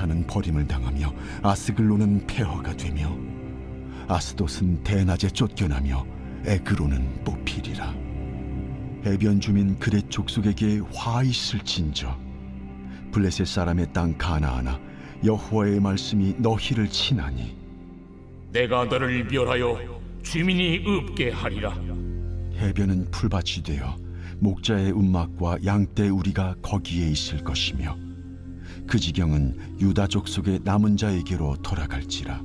엘사는 버림을 당하며 아스글론은 폐허가 되며 아스돗은 대낮에 쫓겨나며 에그로는 뽑히리라. 해변 주민 그렛 족속에게 화 있을진저. 블레셋 사람의 땅 가나아나, 여호와의 말씀이 너희를 치나니 내가 너를 멸하여 주민이 없게 하리라. 해변은 풀밭이 되어 목자의 움막과 양떼 우리가 거기에 있을 것이며 그 지경은 유다 족속의 남은 자에게로 돌아갈지라.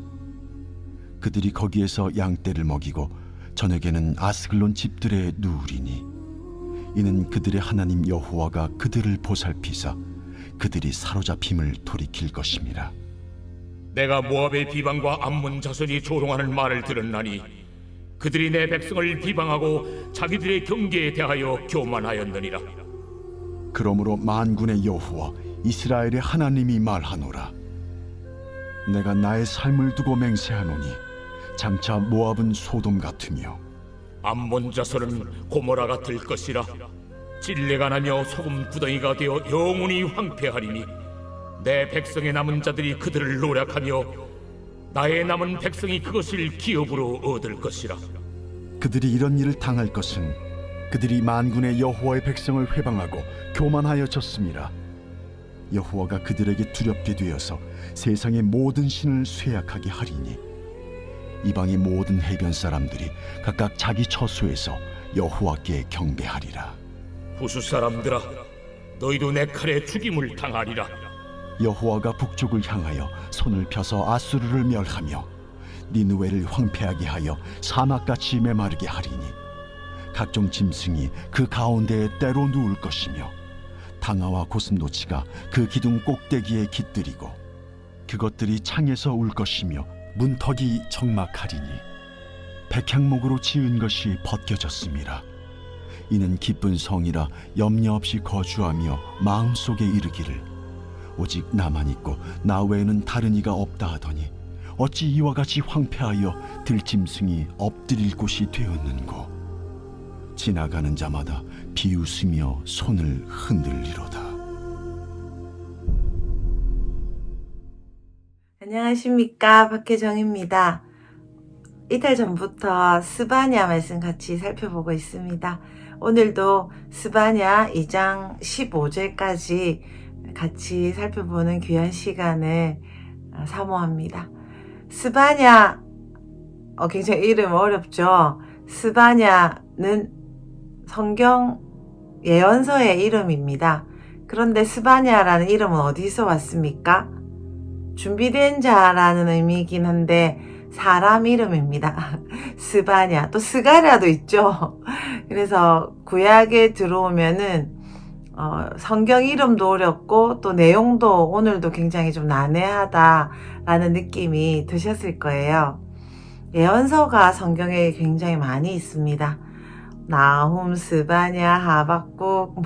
그들이 거기에서 양떼를 먹이고 저녁에는 아스글론 집들에 누우리니 이는 그들의 하나님 여호와가 그들을 보살피사 그들이 사로잡힘을 돌이킬 것임이라. 내가 모압의 비방과 암몬 자손이 조롱하는 말을 들었나니 그들이 내 백성을 비방하고 자기들의 경계에 대하여 교만하였느니라. 그러므로 만군의 여호와 이스라엘의 하나님이 말하노라. 내가 나의 삶을 두고 맹세하노니 장차 모압은 소돔 같으며 암몬 자손은 고모라 같을 것이라. 찔레가 나며 소금 구덩이가 되어 영원히 황폐하리니 내 백성의 남은 자들이 그들을 노략하며 나의 남은 백성이 그것을 기업으로 얻을 것이라. 그들이 이런 일을 당할 것은 그들이 만군의 여호와의 백성을 회방하고 교만하여졌음이라. 여호와가 그들에게 두렵게 되어서 세상의 모든 신을 쇠약하게 하리니 이방의 모든 해변 사람들이 각각 자기 처소에서 여호와께 경배하리라. 후수 사람들아, 너희도 내 칼에 죽임을 당하리라. 여호와가 북쪽을 향하여 손을 펴서 아수르를 멸하며 니느웨를 황폐하게 하여 사막같이 메마르게 하리니 각종 짐승이 그 가운데에 때로 누울 것이며 당아와 고슴도치가 그 기둥 꼭대기에 깃들이고 그것들이 창에서 울 것이며 문턱이 적막하리니 백향목으로 지은 것이 벗겨졌음이라. 이는 기쁜 성이라 염려 없이 거주하며 마음속에 이르기를 오직 나만 있고 나 외에는 다른 이가 없다 하더니 어찌 이와 같이 황폐하여 들짐승이 엎드릴 곳이 되었는고. 지나가는 자마다 비웃으며 손을 흔들리로다. 안녕하십니까, 박혜정입니다. 이틀 전부터 스바냐 말씀 같이 살펴보고 있습니다. 오늘도 스바냐 2장 15절까지 같이 살펴보는 귀한 시간을 사모합니다. 스바냐, 굉장히 이름 어렵죠? 스바냐는 성경 예언서의 이름입니다. 그런데 스바냐라는 이름은 어디서 왔습니까? 준비된 자라는 의미이긴 한데 사람 이름입니다. 스바냐, 또 스가랴도 있죠. 그래서 구약에 들어오면은 성경 이름도 어렵고 또 내용도 오늘도 굉장히 좀 난해하다라는 느낌이 드셨을 거예요. 예언서가 성경에 굉장히 많이 있습니다. 나훔, 스바냐, 하박국,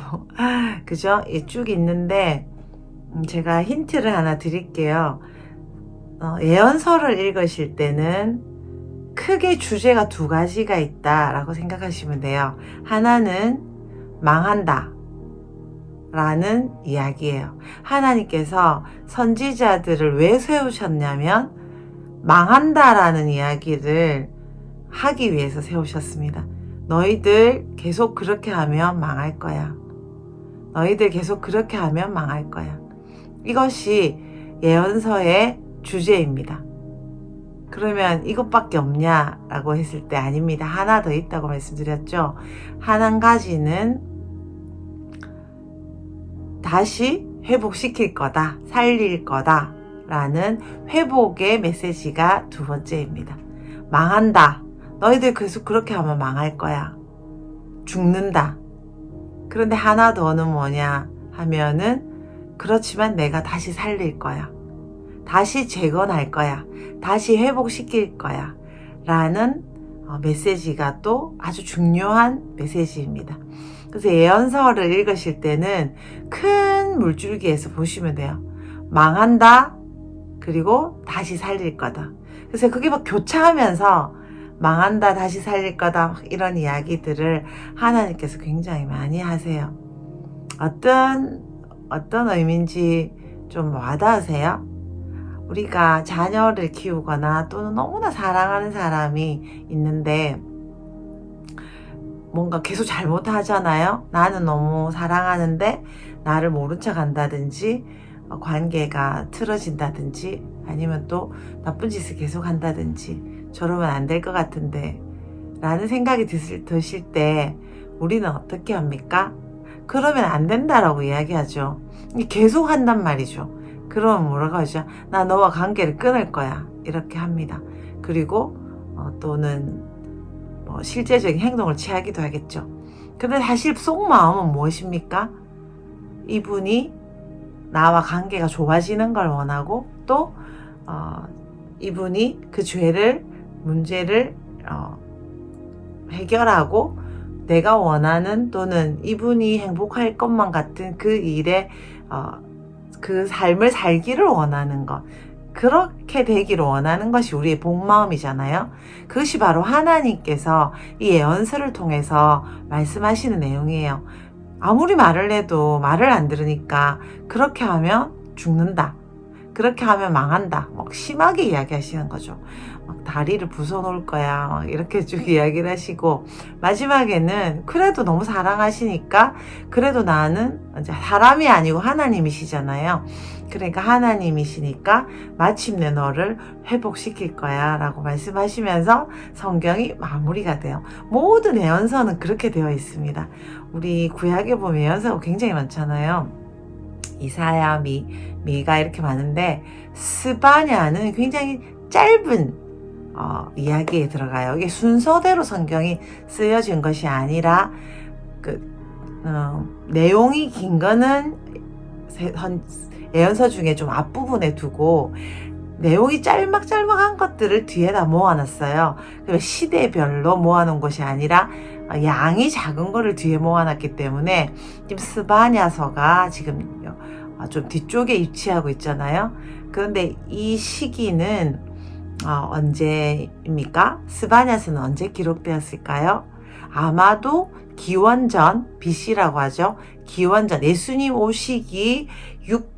그죠? 쭉 있는데 제가 힌트를 하나 드릴게요. 예언서를 읽으실 때는 크게 주제가 두 가지가 있다라고 생각하시면 돼요. 하나는 망한다 라는 이야기예요. 하나님께서 선지자들을 왜 세우셨냐면 망한다라는 이야기를 하기 위해서 세우셨습니다. 너희들 계속 그렇게 하면 망할 거야. 너희들 계속 그렇게 하면 망할 거야. 이것이 예언서의 주제입니다. 그러면 이것밖에 없냐라고 했을 때 아닙니다. 하나 더 있다고 말씀드렸죠. 한 가지는 다시 회복시킬 거다, 살릴 거다 라는 회복의 메시지가 두 번째입니다. 망한다. 너희들 계속 그렇게 하면 망할 거야. 죽는다. 그런데 하나 더는 뭐냐 하면은 그렇지만 내가 다시 살릴 거야. 다시 재건할 거야. 다시 회복시킬 거야. 라는 메시지가 또 아주 중요한 메시지입니다. 그래서 예언서를 읽으실 때는 큰 물줄기에서 보시면 돼요. 망한다. 그리고 다시 살릴 거다. 그래서 그게 막 교차하면서 망한다, 다시 살릴 거다, 이런 이야기들을 하나님께서 굉장히 많이 하세요. 어떤 의미인지 좀 와닿으세요? 우리가 자녀를 키우거나 또는 너무나 사랑하는 사람이 있는데 뭔가 계속 잘못하잖아요. 나는 너무 사랑하는데 나를 모른 척 한다든지 관계가 틀어진다든지 아니면 또 나쁜 짓을 계속 한다든지 저러면 안 될 것 같은데 라는 생각이 드실 때 우리는 어떻게 합니까? 그러면 안 된다라고 이야기하죠. 계속 한단 말이죠. 그러면 뭐라고 하죠? 나 너와 관계를 끊을 거야. 이렇게 합니다. 그리고 또는 뭐 실제적인 행동을 취하기도 하겠죠. 근데 사실 속마음은 무엇입니까? 이분이 나와 관계가 좋아지는 걸 원하고 또 이분이 그 문제를 해결하고 내가 원하는 또는 이분이 행복할 것만 같은 그 일에 그 삶을 살기를 원하는 것, 그렇게 되기를 원하는 것이 우리의 복마음이잖아요. 그것이 바로 하나님께서 이 예언서를 통해서 말씀하시는 내용이에요. 아무리 말을 해도 말을 안 들으니까 그렇게 하면 죽는다, 그렇게 하면 망한다, 막 심하게 이야기하시는 거죠. 막 다리를 부숴놓을 거야, 막 이렇게 쭉 이야기를 하시고, 마지막에는 그래도 너무 사랑하시니까 그래도 나는 이제 사람이 아니고 하나님이시잖아요. 그러니까 하나님이시니까 마침내 너를 회복시킬 거야 라고 말씀하시면서 성경이 마무리가 돼요. 모든 예언서는 그렇게 되어 있습니다. 우리 구약에 보면 예언서가 굉장히 많잖아요. 이사야, 미가 이렇게 많은데 스바냐는 굉장히 짧은 이야기에 들어가요. 이게 순서대로 성경이 쓰여진 것이 아니라 내용이 긴 거는 예언서 중에 좀 앞부분에 두고 내용이 짤막짤막한 것들을 뒤에다 모아놨어요. 시대별로 모아놓은 것이 아니라 양이 작은 거를 뒤에 모아놨기 때문에 지금 스바냐서가 지금 좀 뒤쪽에 위치하고 있잖아요. 그런데 이 시기는 언제입니까? 스바냐서는 언제 기록되었을까요? 아마도 기원전 BC라고 하죠. 기원전 예수님 오시기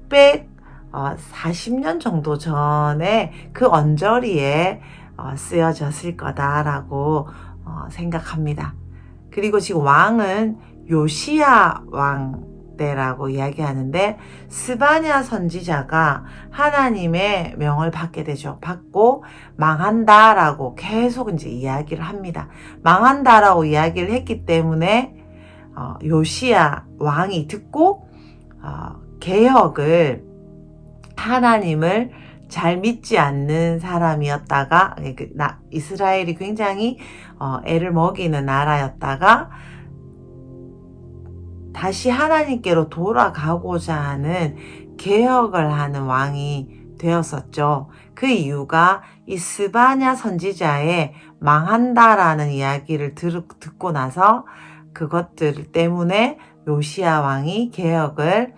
640년 정도 전에 그 언저리에 쓰여졌을 거다라고 생각합니다. 그리고 지금 왕은 요시야 왕 때라고 이야기하는데 스바냐 선지자가 하나님의 명을 받게 되죠. 받고 망한다라고 계속 이제 이야기를 합니다. 망한다라고 이야기를 했기 때문에 요시야 왕이 듣고 개혁을, 하나님을 잘 믿지 않는 사람이었다가 이스라엘이 굉장히 애를 먹이는 나라였다가 다시 하나님께로 돌아가고자 하는 개혁을 하는 왕이 되었었죠. 그 이유가 이 스바냐 선지자의 망한다라는 이야기를 듣고 나서 그것들 때문에 요시야 왕이 개혁을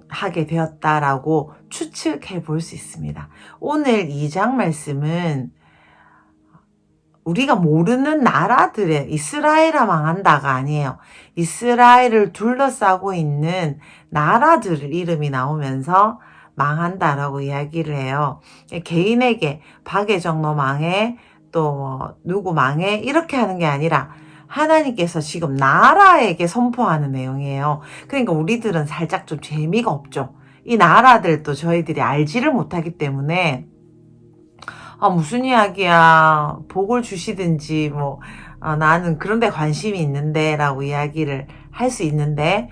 하게 되었다라고 추측해 볼 수 있습니다. 오늘 2장 말씀은 우리가 모르는 나라들의 이스라엘아 망한다가 아니에요. 이스라엘을 둘러싸고 있는 나라들 이름이 나오면서 망한다라고 이야기를 해요. 개인에게 박애정 너 망해, 또 누구 망해 이렇게 하는 게 아니라 하나님께서 지금 나라에게 선포하는 내용이에요. 그러니까 우리들은 살짝 좀 재미가 없죠. 이 나라들도 저희들이 알지를 못하기 때문에 무슨 이야기야, 복을 주시든지 나는 그런 데 관심이 있는데 라고 이야기를 할 수 있는데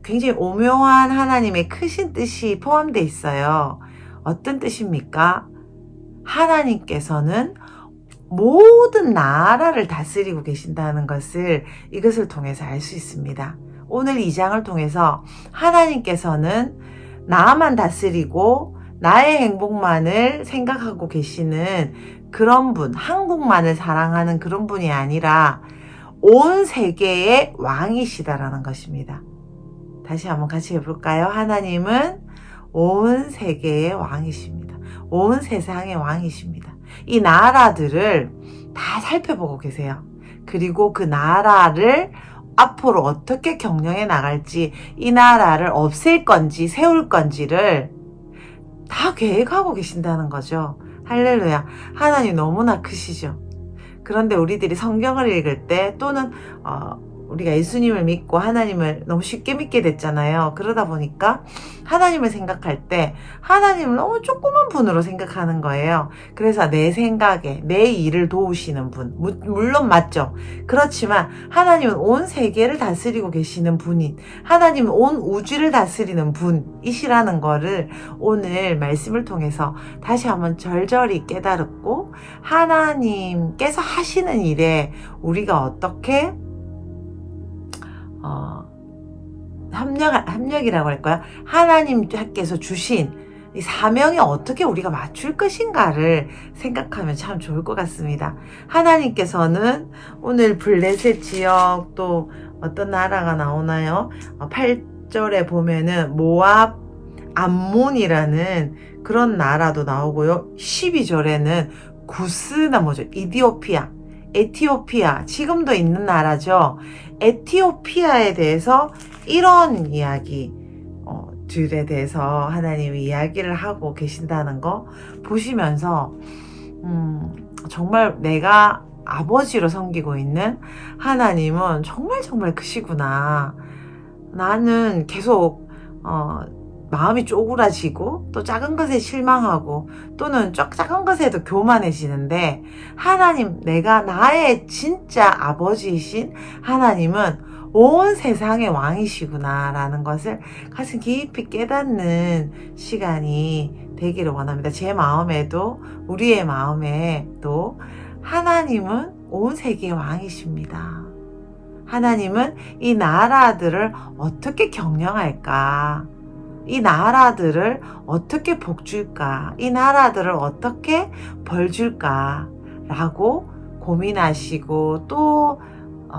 굉장히 오묘한 하나님의 크신 뜻이 포함되어 있어요. 어떤 뜻입니까? 하나님께서는 모든 나라를 다스리고 계신다는 것을 이것을 통해서 알 수 있습니다. 오늘 2장을 통해서 하나님께서는 나만 다스리고 나의 행복만을 생각하고 계시는 그런 분, 한국만을 사랑하는 그런 분이 아니라 온 세계의 왕이시다라는 것입니다. 다시 한번 같이 해볼까요? 하나님은 온 세계의 왕이십니다. 온 세상의 왕이십니다. 이 나라들을 다 살펴보고 계세요. 그리고 그 나라를 앞으로 어떻게 경영해 나갈지, 이 나라를 없앨 건지 세울 건지를 다 계획하고 계신다는 거죠. 할렐루야. 하나님 너무나 크시죠. 그런데 우리들이 성경을 읽을 때 또는 우리가 예수님을 믿고 하나님을 너무 쉽게 믿게 됐잖아요. 그러다 보니까 하나님을 생각할 때 하나님을 너무 조그만 분으로 생각하는 거예요. 그래서 내 생각에 내 일을 도우시는 분, 물론 맞죠. 그렇지만 하나님은 온 세계를 다스리고 계시는 분인, 하나님은 온 우주를 다스리는 분이시라는 거를 오늘 말씀을 통해서 다시 한번 절절히 깨달았고, 하나님께서 하시는 일에 우리가 어떻게 협력이라고 할까요? 하나님께서 주신 이 사명에 어떻게 우리가 맞출 것인가를 생각하면 참 좋을 것 같습니다. 하나님께서는 오늘 블레셋 지역, 또 어떤 나라가 나오나요? 8절에 보면은 모압, 암몬이라는 그런 나라도 나오고요. 12절에는 구스나 뭐죠? 에티오피아, 지금도 있는 나라죠. 에티오피아에 대해서 이런 이야기 들에 대해서 하나님이 이야기를 하고 계신다는 거 보시면서 정말 내가 아버지로 섬기고 있는 하나님은 정말 크시구나. 나는 계속 마음이 쪼그라지고 또 작은 것에 실망하고 또는 작은 것에도 교만해지는데, 하나님, 내가 나의 진짜 아버지이신 하나님은 온 세상의 왕이시구나 라는 것을 가슴 깊이 깨닫는 시간이 되기를 원합니다. 제 마음에도, 우리의 마음에도 하나님은 온 세계의 왕이십니다. 하나님은 이 나라들을 어떻게 경영할까? 이 나라들을 어떻게 복줄까? 이 나라들을 어떻게 벌줄까? 라고 고민하시고 또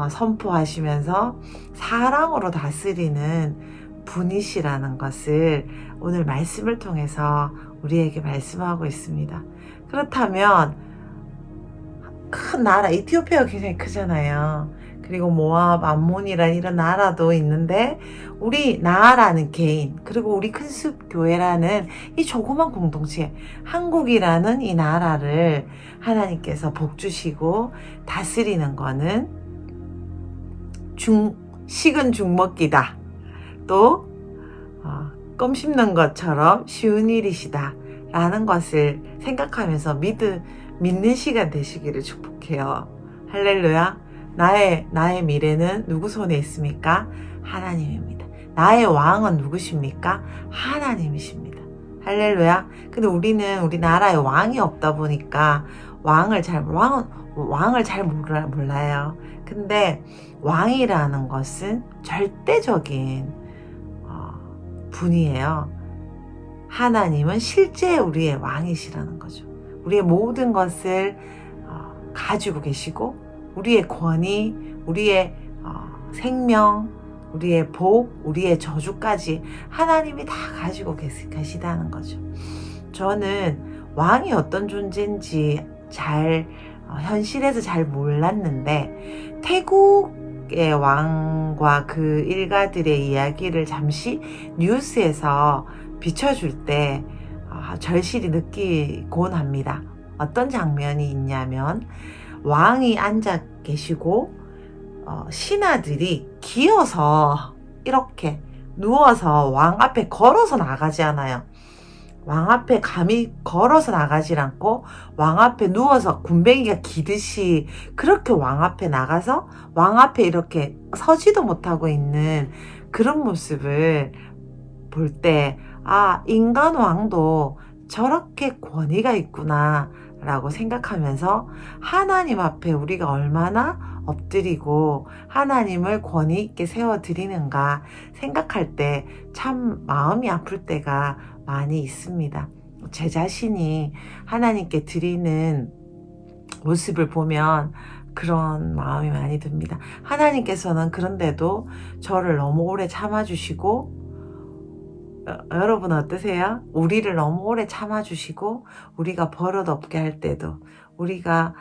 선포하시면서 사랑으로 다스리는 분이시라는 것을 오늘 말씀을 통해서 우리에게 말씀하고 있습니다. 그렇다면 큰 나라, 에티오피아가 굉장히 크잖아요. 그리고 모압, 암몬이라는 이런 나라도 있는데, 우리 나라는 개인, 그리고 우리 큰숲 교회라는 이 조그만 공동체, 한국이라는 이 나라를 하나님께서 복주시고 다스리는 거는 식은 죽 먹기다. 또 껌 씹는 것처럼 쉬운 일이시다 라는 것을 생각하면서 믿는 시간 되시기를 축복해요. 할렐루야. 나의 미래는 누구 손에 있습니까? 하나님입니다. 나의 왕은 누구십니까? 하나님이십니다. 할렐루야. 근데 우리 나라에 왕이 없다 보니까 왕을 잘 몰라요. 근데 왕이라는 것은 절대적인 분이에요. 하나님은 실제 우리의 왕이시라는 거죠. 우리의 모든 것을 가지고 계시고, 우리의 권위, 우리의 생명, 우리의 복, 우리의 저주까지 하나님이 다 가지고 계시다는 거죠. 저는 왕이 어떤 존재인지 현실에서 잘 몰랐는데, 태국의 왕과 그 일가들의 이야기를 잠시 뉴스에서 비춰줄 때 절실히 느끼곤 합니다. 어떤 장면이 있냐면, 왕이 앉아 계시고 신하들이 기어서 이렇게 누워서 왕 앞에 걸어서 나가지 않아요. 왕 앞에 감히 걸어서 나가질 않고 왕 앞에 누워서 군뱅이가 기듯이 그렇게 왕 앞에 나가서 왕 앞에 이렇게 서지도 못하고 있는 그런 모습을 볼 때, 인간 왕도 저렇게 권위가 있구나 라고 생각하면서 하나님 앞에 우리가 얼마나 엎드리고 하나님을 권위 있게 세워드리는가 생각할 때 참 마음이 아플 때가 많이 있습니다. 제 자신이 하나님께 드리는 모습을 보면 그런 마음이 많이 듭니다. 하나님께서는 그런데도 저를 너무 오래 참아주시고, 여러분 어떠세요? 우리를 너무 오래 참아주시고, 우리가 버릇없게 할 때도, 우리가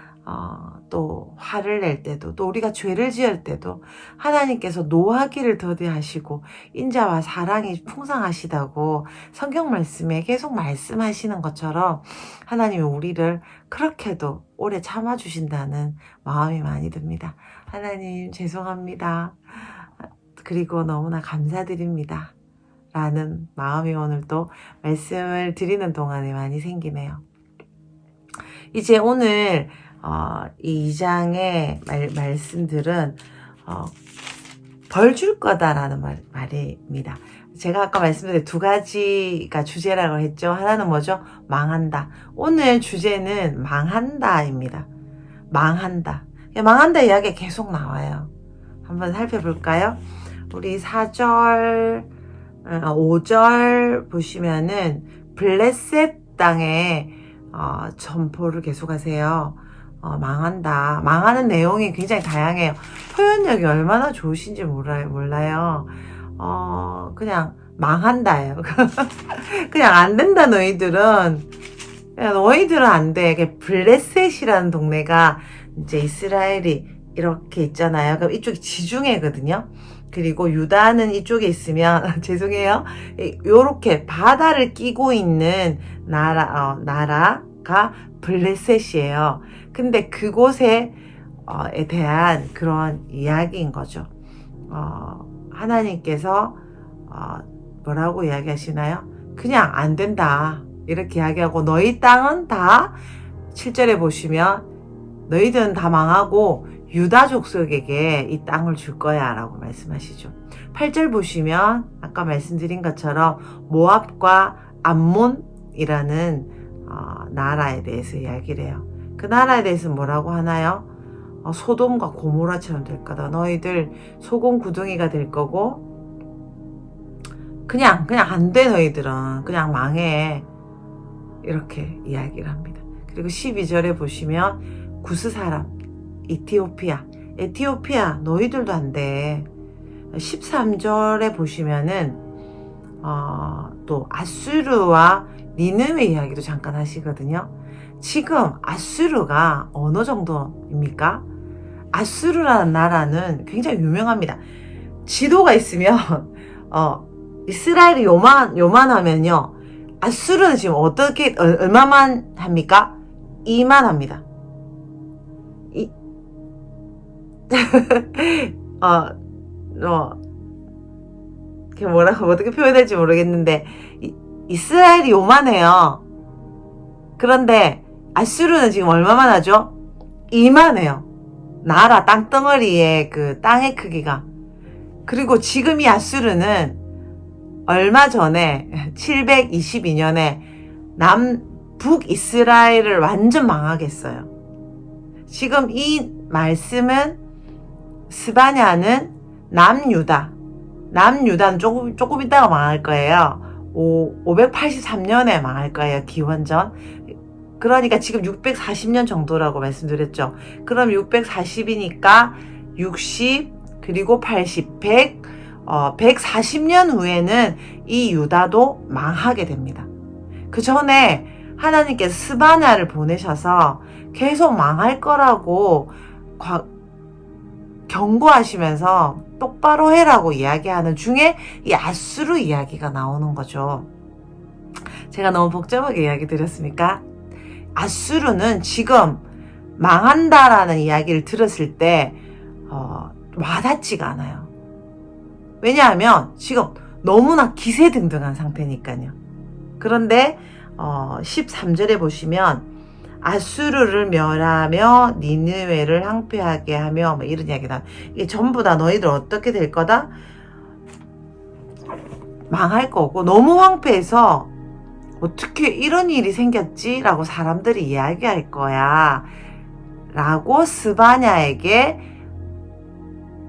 또 화를 낼 때도, 또 우리가 죄를 지을 때도 하나님께서 노하기를 더디하시고 인자와 사랑이 풍성하시다고 성경 말씀에 계속 말씀하시는 것처럼 하나님이 우리를 그렇게도 오래 참아주신다는 마음이 많이 듭니다. 하나님 죄송합니다. 그리고 너무나 감사드립니다. 라는 마음이 오늘 또 말씀을 드리는 동안에 많이 생기네요. 이제 오늘 이 2장의 말씀들은 벌 줄 거다라는 말입니다. 제가 아까 말씀드린 두 가지가 주제라고 했죠. 하나는 뭐죠? 망한다. 오늘 주제는 망한다입니다. 망한다. 망한다 이야기가 계속 나와요. 한번 살펴볼까요? 우리 4절, 5절 보시면은 블레셋 땅에 점포를 계속하세요. 망한다. 망하는 내용이 굉장히 다양해요. 표현력이 얼마나 좋으신지 몰라요. 그냥 망한다예요. 그냥 안 된다, 너희들은. 그냥 너희들은 안 돼. 블레셋이라는 동네가 이제 이스라엘이 이렇게 있잖아요. 그럼 이쪽이 지중해거든요. 그리고 유다는 이쪽에 있으면, 죄송해요. 요렇게 바다를 끼고 있는 나라가 블레셋이에요. 근데 그곳에 대한 그런 이야기인 거죠. 하나님께서 뭐라고 이야기하시나요? 그냥 안 된다. 이렇게 이야기하고 너희 땅은 다 7절에 보시면 너희들은 다 망하고 유다 족속에게 이 땅을 줄 거야 라고 말씀하시죠. 8절 보시면 아까 말씀드린 것처럼 모압과 암몬이라는 나라에 대해서 이야기를 해요. 그 나라에 대해서 뭐라고 하나요? 소돔과 고모라처럼 될 거다. 너희들 소금 구덩이가 될 거고 그냥 안 돼. 너희들은 그냥 망해. 이렇게 이야기를 합니다. 그리고 12절에 보시면 구스 사람 에티오피아 너희들도 안 돼. 13절에 보시면은 또 아수르와 니느웨 이야기도 잠깐 하시거든요. 지금 아수르가 어느 정도입니까? 아수르라는 나라는 굉장히 유명합니다. 지도가 있으면 이스라엘이 요만하면요. 아수르는 지금 어떻게 얼마만 합니까? 이만합니다. 뭐라고 어떻게 표현할지 모르겠는데 이스라엘이 요만해요. 그런데 아수르는 지금 얼마만 하죠? 이만해요. 나라 땅덩어리의 그 땅의 크기가. 그리고 지금 이 아수르는 얼마 전에 722년에 북이스라엘을 완전 망하게 했어요. 지금 이 말씀은 스바냐는 남유다는 조금 있다가 망할 거예요. 583년에 망할 거예요. 기원전. 그러니까 지금 640년 정도라고 말씀드렸죠. 그럼 640이니까 60 그리고 80, 100, 140년 후에는 이 유다도 망하게 됩니다. 그 전에 하나님께서 스바냐를 보내셔서 계속 망할 거라고 경고하시면서 똑바로 해라고 이야기하는 중에 이 아수르 이야기가 나오는 거죠. 제가 너무 복잡하게 이야기 드렸습니까? 아수르는 지금 망한다라는 이야기를 들었을 때 와닿지가 않아요. 왜냐하면 지금 너무나 기세등등한 상태니까요. 그런데 13절에 보시면 아수르를 멸하며 니느웨를 황폐하게 하며 뭐 이런 이야기다. 이게 전부 다 너희들 어떻게 될 거다? 망할 거고 너무 황폐해서 어떻게 이런 일이 생겼지? 라고 사람들이 이야기할 거야. 라고 스바냐에게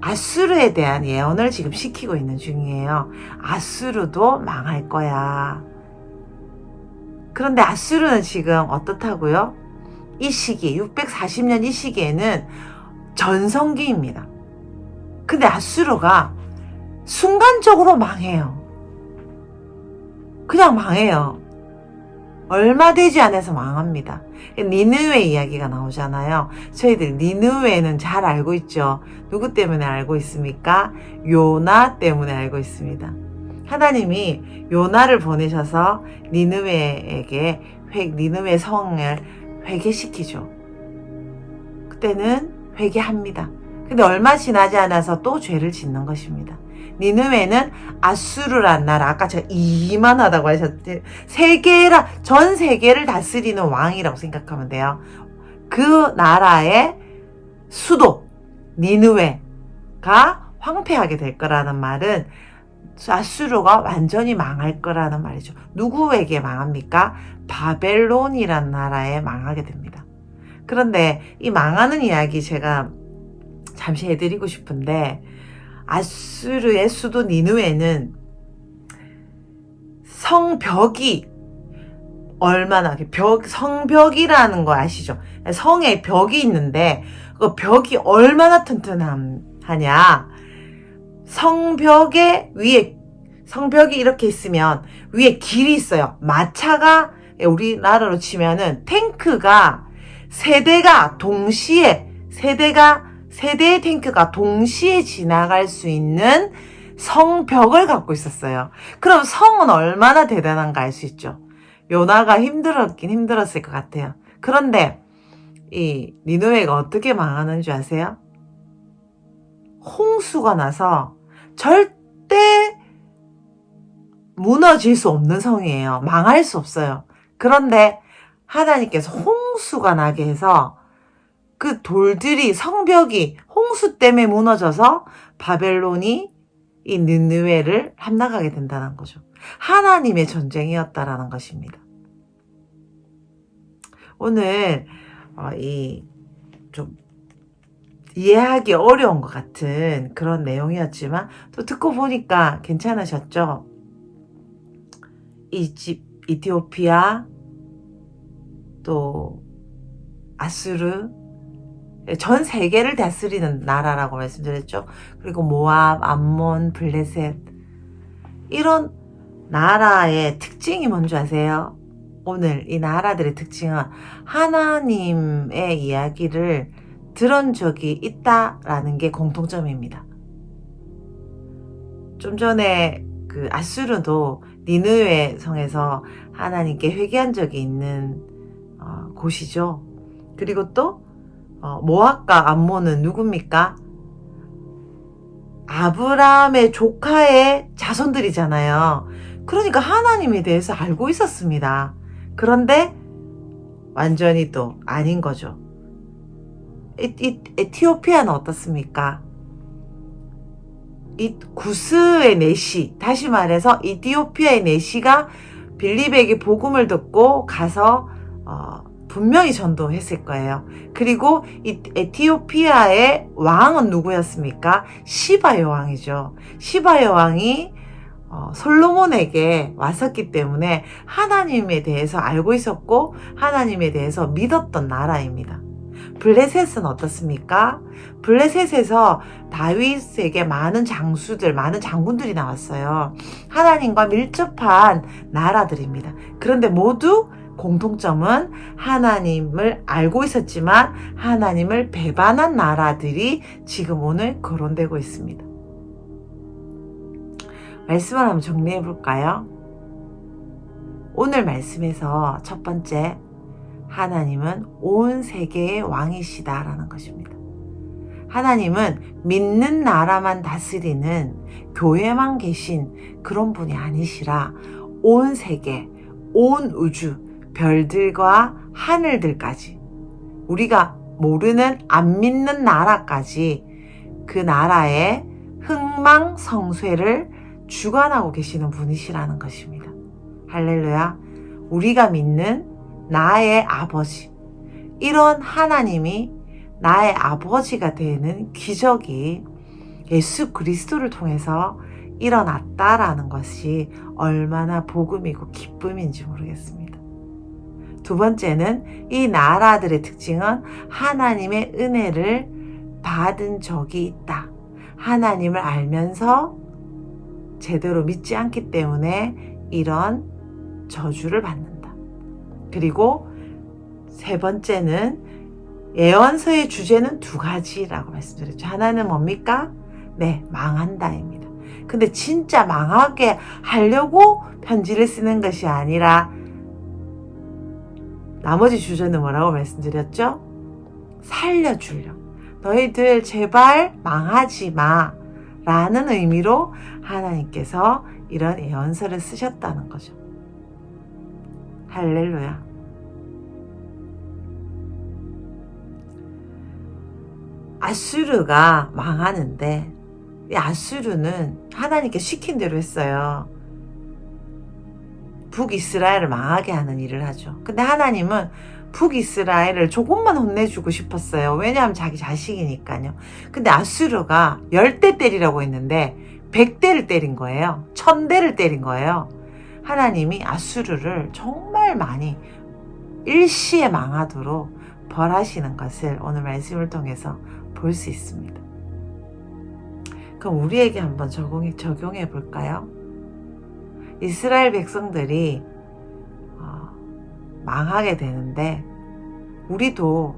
아수르에 대한 예언을 지금 시키고 있는 중이에요. 아수르도 망할 거야. 그런데 아수르는 지금 어떻다고요? 이 시기 640년 이 시기에는 전성기입니다. 근데 아수르가 순간적으로 망해요. 그냥 망해요. 얼마 되지 않아서 망합니다. 니느웨 이야기가 나오잖아요. 저희들 니느웨는 잘 알고 있죠. 누구 때문에 알고 있습니까? 요나 때문에 알고 있습니다. 하나님이 요나를 보내셔서 니느웨에게 니느웨 성을 회개시키죠. 그때는 회개합니다. 근데 얼마 지나지 않아서 또 죄를 짓는 것입니다. 니느웨는 아수르란 나라, 아까 제가 이만하다고 하셨지, 전 세계를 다스리는 왕이라고 생각하면 돼요. 그 나라의 수도 니느웨가 황폐하게 될 거라는 말은 아수르가 완전히 망할 거라는 말이죠. 누구에게 망합니까? 바벨론이란 나라에 망하게 됩니다. 그런데 이 망하는 이야기 제가 잠시 해드리고 싶은데, 아수르의 수도 니느웨는 성벽이 얼마나 성벽이라는 거 아시죠? 성에 벽이 있는데 그 벽이 얼마나 튼튼하냐? 성벽에 위에 성벽이 이렇게 있으면 위에 길이 있어요. 마차가 우리나라로 치면은 탱크가 세 대의 탱크가 동시에 지나갈 수 있는 성벽을 갖고 있었어요. 그럼 성은 얼마나 대단한가 알 수 있죠. 요나가 힘들었을 것 같아요. 그런데 이 니느웨가 어떻게 망하는 줄 아세요? 홍수가 나서 절대 무너질 수 없는 성이에요. 망할 수 없어요. 그런데 하나님께서 홍수가 나게 해서 그 돌들이, 성벽이 홍수 때문에 무너져서 바벨론이 이 니느웨를 함락하게 된다는 거죠. 하나님의 전쟁이었다라는 것입니다. 오늘 좀 이해하기 어려운 것 같은 그런 내용이었지만 또 듣고 보니까 괜찮으셨죠? 이티오피아, 또 아수르, 전 세계를 다스리는 나라라고 말씀드렸죠. 그리고 모압, 암몬, 블레셋, 이런 나라의 특징이 뭔지 아세요? 오늘 이 나라들의 특징은 하나님의 이야기를 들은 적이 있다라는 게 공통점입니다. 좀 전에 그 아수르도 니느웨 성에서 하나님께 회개한 적이 있는 곳이죠. 그리고 또 모압과 암몬은 누굽니까? 아브라함의 조카의 자손들이잖아요. 그러니까 하나님에 대해서 알고 있었습니다. 그런데 완전히 또 아닌 거죠. 에티오피아는 어떻습니까? 이 구스의 내시, 다시 말해서 이티오피아의 내시가 빌립에게 복음을 듣고 가서 분명히 전도했을 거예요. 그리고 이 에티오피아의 왕은 누구였습니까? 시바 여왕이죠. 시바 여왕이 솔로몬에게 왔었기 때문에 하나님에 대해서 알고 있었고 하나님에 대해서 믿었던 나라입니다. 블레셋은 어떻습니까? 블레셋에서 다윗에게 많은 장수들, 많은 장군들이 나왔어요. 하나님과 밀접한 나라들입니다. 그런데 모두 공통점은 하나님을 알고 있었지만 하나님을 배반한 나라들이 지금 오늘 거론되고 있습니다. 말씀을 한번 정리해 볼까요? 오늘 말씀에서 첫 번째, 하나님은 온 세계의 왕이시다라는 것입니다. 하나님은 믿는 나라만 다스리는 교회만 계신 그런 분이 아니시라 온 세계, 온 우주, 별들과 하늘들까지, 우리가 모르는 안 믿는 나라까지 그 나라의 흥망성쇠를 주관하고 계시는 분이시라는 것입니다. 할렐루야. 우리가 믿는 나의 아버지, 이런 하나님이 나의 아버지가 되는 기적이 예수 그리스도를 통해서 일어났다라는 것이 얼마나 복음이고 기쁨인지 모르겠습니다. 두 번째는 이 나라들의 특징은 하나님의 은혜를 받은 적이 있다. 하나님을 알면서 제대로 믿지 않기 때문에 이런 저주를 받는다. 그리고 세 번째는 예언서의 주제는 두 가지라고 말씀드렸죠. 하나는 뭡니까? 네, 망한다입니다. 근데 진짜 망하게 하려고 편지를 쓰는 것이 아니라 나머지 주제는 뭐라고 말씀드렸죠? 살려주려. 너희들 제발 망하지 마 라는 의미로 하나님께서 이런 예언서를 쓰셨다는 거죠. 할렐루야. 아수르가 망하는데 이 아수르는 하나님께 시킨 대로 했어요. 북이스라엘을 망하게 하는 일을 하죠. 근데 하나님은 북이스라엘을 조금만 혼내주고 싶었어요. 왜냐하면 자기 자식이니까요. 근데 아수르가 10대 때리라고 했는데 100대를 때린 거예요. 1000대를 때린 거예요. 하나님이 아수르를 정말 많이 일시에 망하도록 벌하시는 것을 오늘 말씀을 통해서 볼 수 있습니다. 그럼 우리에게 한번 적용해 볼까요? 이스라엘 백성들이 망하게 되는데 우리도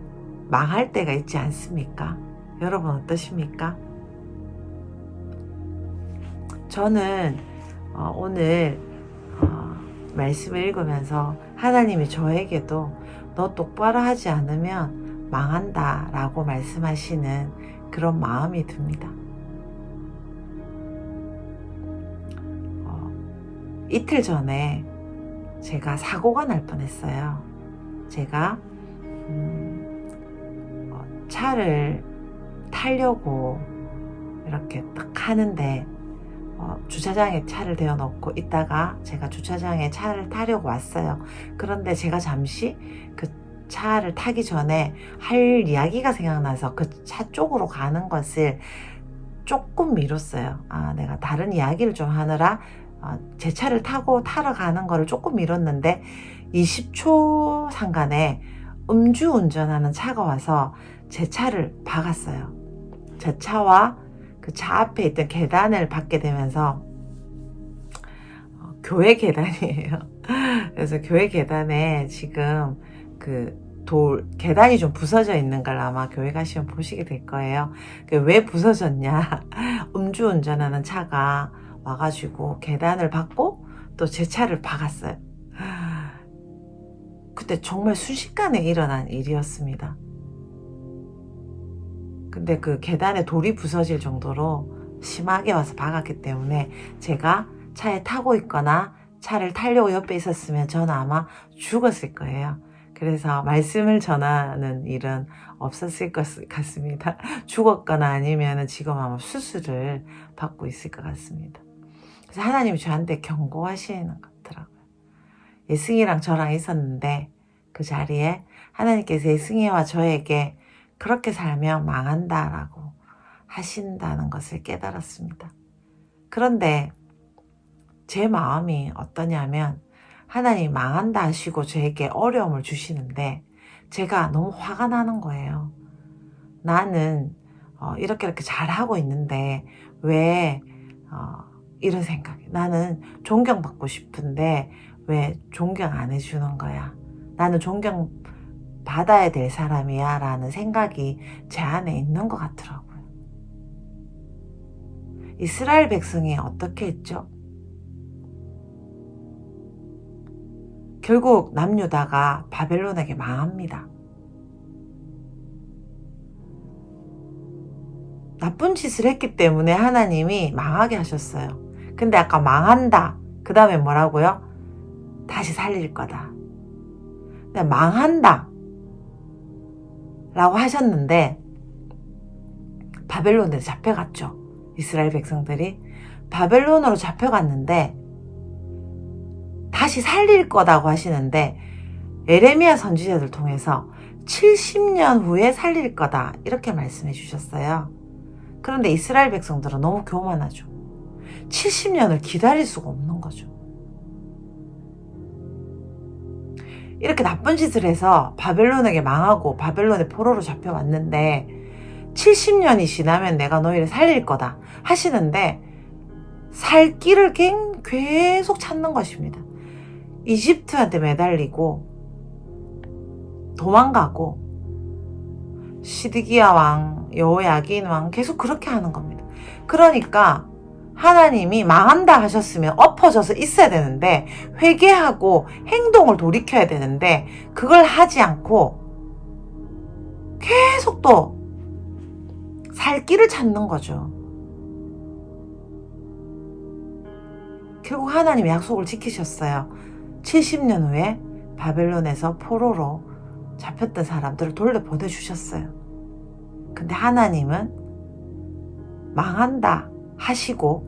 망할 때가 있지 않습니까? 여러분 어떠십니까? 저는 오늘 말씀을 읽으면서 하나님이 저에게도 너 똑바로 하지 않으면 망한다 라고 말씀하시는 그런 마음이 듭니다. 이틀 전에 제가 사고가 날 뻔했어요. 제가 차를 타려고 이렇게 딱 하는데 주차장에 차를 대어놓고 있다가 제가 주차장에 차를 타려고 왔어요. 그런데 제가 잠시 그 차를 타기 전에 할 이야기가 생각나서 그 차 쪽으로 가는 것을 조금 미뤘어요. 내가 다른 이야기를 좀 하느라 제 차를 타러 가는 거를 조금 미뤘는데 20초 상간에 음주운전하는 차가 와서 제 차를 박았어요. 제 차와 그 차 앞에 있던 계단을 밟게 되면서 교회 계단이에요. 그래서 교회 계단에 지금 계단이 좀 부서져 있는 걸 아마 교회 가시면 보시게 될 거예요. 왜 부서졌냐? 음주운전하는 차가 와가지고 계단을 밟고 또 제 차를 박았어요. 그때 정말 순식간에 일어난 일이었습니다. 근데 그 계단에 돌이 부서질 정도로 심하게 와서 박았기 때문에 제가 차에 타고 있거나 차를 타려고 옆에 있었으면 저는 아마 죽었을 거예요. 그래서 말씀을 전하는 일은 없었을 것 같습니다. 죽었거나 아니면 지금 아마 수술을 받고 있을 것 같습니다. 그래서 하나님이 저한테 경고하시는 것 같더라고요. 예승이랑 저랑 있었는데 그 자리에 하나님께서 예승이와 저에게 그렇게 살면 망한다라고 하신다는 것을 깨달았습니다. 그런데 제 마음이 어떠냐면 하나님 망한다 하시고 저에게 어려움을 주시는데 제가 너무 화가 나는 거예요. 나는 이렇게 잘하고 있는데 왜 이런 생각이, 나는 존경받고 싶은데 왜 존경 안 해주는 거야? 나는 존경받아야 될 사람이야 라는 생각이 제 안에 있는 것 같더라고요. 이스라엘 백성이 어떻게 했죠? 결국 남유다가 바벨론에게 망합니다. 나쁜 짓을 했기 때문에 하나님이 망하게 하셨어요. 근데 아까 망한다. 그 다음에 뭐라고요? 다시 살릴 거다. 근데 망한다. 라고 하셨는데 바벨론에 잡혀갔죠. 이스라엘 백성들이 바벨론으로 잡혀갔는데 다시 살릴 거다고 하시는데 에레미야 선지자들 통해서 70년 후에 살릴 거다 이렇게 말씀해 주셨어요. 그런데 이스라엘 백성들은 너무 교만하죠. 70년을 기다릴 수가 없는 거죠. 이렇게 나쁜 짓을 해서 바벨론에게 망하고 바벨론의 포로로 잡혀왔는데 70년이 지나면 내가 너희를 살릴 거다 하시는데 살 길을 계속 찾는 것입니다. 이집트한테 매달리고 도망가고 시드기야 왕, 여호야긴 왕 계속 그렇게 하는 겁니다. 그러니까 하나님이 망한다 하셨으면 엎어져서 있어야 되는데 회개하고 행동을 돌이켜야 되는데 그걸 하지 않고 계속 또 살 길을 찾는 거죠. 결국 하나님이 약속을 지키셨어요. 70년 후에 바벨론에서 포로로 잡혔던 사람들을 돌려보내주셨어요. 근데 하나님은 망한다 하시고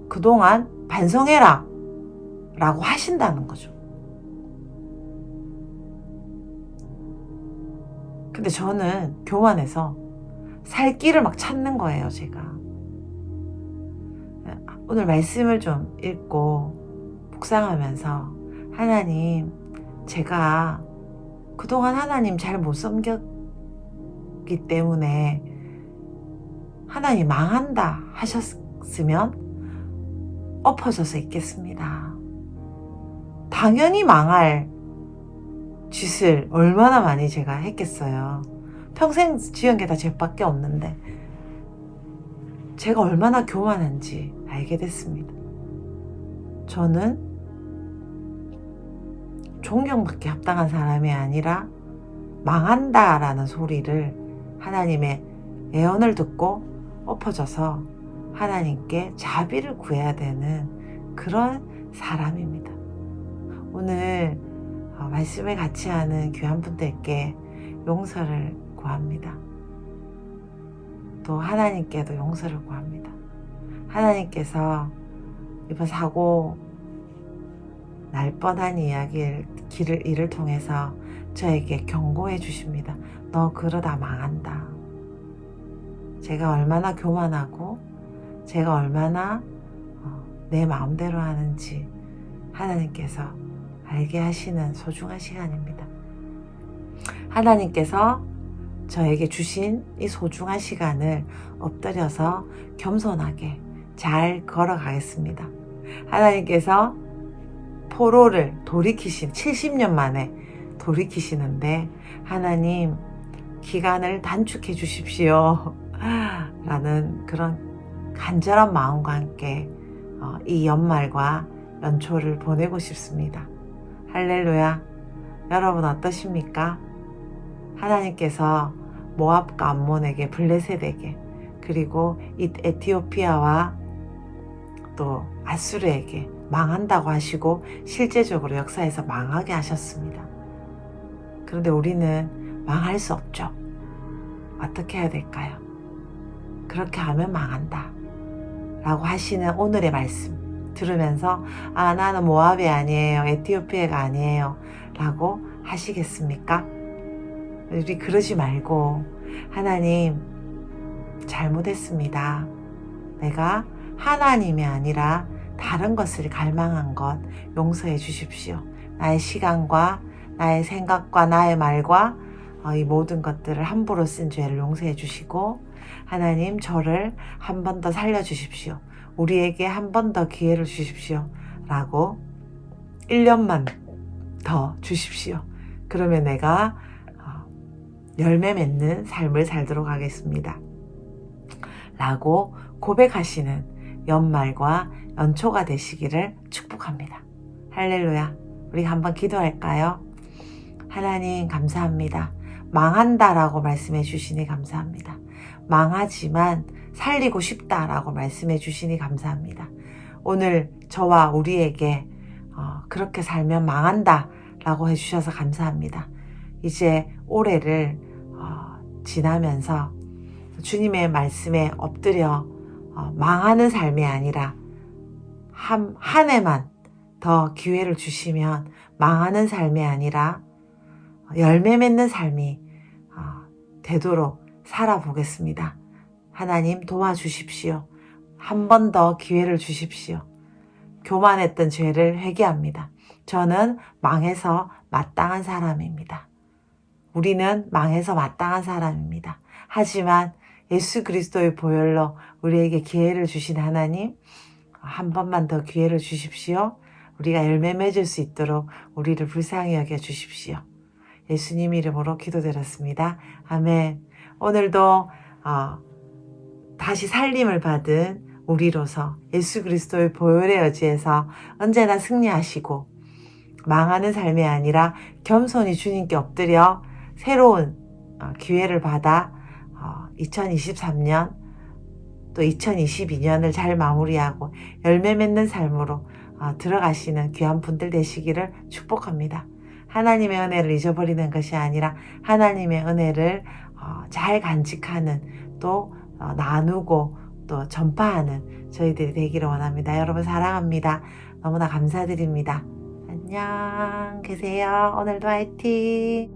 그동안 반성해라 라고 하신다는 거죠. 근데 저는 교만해서 살 길을 막 찾는 거예요, 제가. 오늘 말씀을 좀 읽고 묵상하면서 하나님, 제가 그동안 하나님 잘 못 섬겼기 때문에 하나님 망한다 하셨으면 엎어져서 있겠습니다. 당연히 망할 짓을 얼마나 많이 제가 했겠어요. 평생 지은 게 다 죄밖에 없는데 제가 얼마나 교만한지 알게 됐습니다. 저는 존경받기 합당한 사람이 아니라 망한다라는 소리를 하나님의 예언을 듣고 엎어져서 하나님께 자비를 구해야 되는 그런 사람입니다. 오늘 말씀을 같이 하는 귀한 분들께 용서를 구합니다. 또 하나님께도 용서를 구합니다. 하나님께서 이번 사고 날 뻔한 일을 통해서 저에게 경고해 주십니다. 너 그러다 망한다. 제가 얼마나 교만하고 제가 얼마나 내 마음대로 하는지 하나님께서 알게 하시는 소중한 시간입니다. 하나님께서 저에게 주신 이 소중한 시간을 엎드려서 겸손하게 잘 걸어가겠습니다. 하나님께서 포로를 돌이키신 70년 만에 돌이키시는데 하나님 기간을 단축해 주십시오 라는 그런 간절한 마음과 함께 이 연말과 연초를 보내고 싶습니다. 할렐루야. 여러분 어떠십니까? 하나님께서 모압과 암몬에게 블레셋에게 그리고 이 에티오피아와 또 아수르에게 망한다고 하시고 실제적으로 역사에서 망하게 하셨습니다. 그런데 우리는 망할 수 없죠. 어떻게 해야 될까요? 그렇게 하면 망한다 라고 하시는 오늘의 말씀 들으면서 나는 모압이 아니에요, 에티오피아가 아니에요 라고 하시겠습니까? 우리 그러지 말고 하나님 잘못했습니다. 내가 하나님이 아니라 다른 것을 갈망한 것 용서해 주십시오. 나의 시간과 나의 생각과 나의 말과 이 모든 것들을 함부로 쓴 죄를 용서해 주시고 하나님 저를 한 번 더 살려주십시오. 우리에게 한 번 더 기회를 주십시오. 라고 1년만 더 주십시오. 그러면 내가 열매 맺는 삶을 살도록 하겠습니다. 라고 고백하시는 연말과 연초가 되시기를 축복합니다. 할렐루야. 우리 한번 기도할까요? 하나님 감사합니다. 망한다라고 말씀해 주시니 감사합니다. 망하지만 살리고 싶다라고 말씀해 주시니 감사합니다. 오늘 저와 우리에게 그렇게 살면 망한다라고 해주셔서 감사합니다. 이제 올해를 지나면서 주님의 말씀에 엎드려 망하는 삶이 아니라 한 해만 더 기회를 주시면 망하는 삶이 아니라 열매 맺는 삶이 되도록 살아보겠습니다. 하나님 도와주십시오. 한 번 더 기회를 주십시오. 교만했던 죄를 회개합니다. 저는 망해서 마땅한 사람입니다. 우리는 망해서 마땅한 사람입니다. 하지만 예수 그리스도의 보혈로 우리에게 기회를 주신 하나님, 한 번만 더 기회를 주십시오. 우리가 열매 맺을 수 있도록 우리를 불쌍히 여겨 주십시오. 예수님 이름으로 기도드렸습니다. 아멘. 오늘도 다시 살림을 받은 우리로서 예수 그리스도의 보혈의 여지에서 언제나 승리하시고 망하는 삶이 아니라 겸손히 주님께 엎드려 새로운 기회를 받아 2023년 또 2022년을 잘 마무리하고 열매 맺는 삶으로 들어가시는 귀한 분들 되시기를 축복합니다. 하나님의 은혜를 잊어버리는 것이 아니라 하나님의 은혜를 잘 간직하는 또 나누고 또 전파하는 저희들이 되기를 원합니다. 여러분 사랑합니다. 너무나 감사드립니다. 안녕 계세요. 오늘도 화이팅.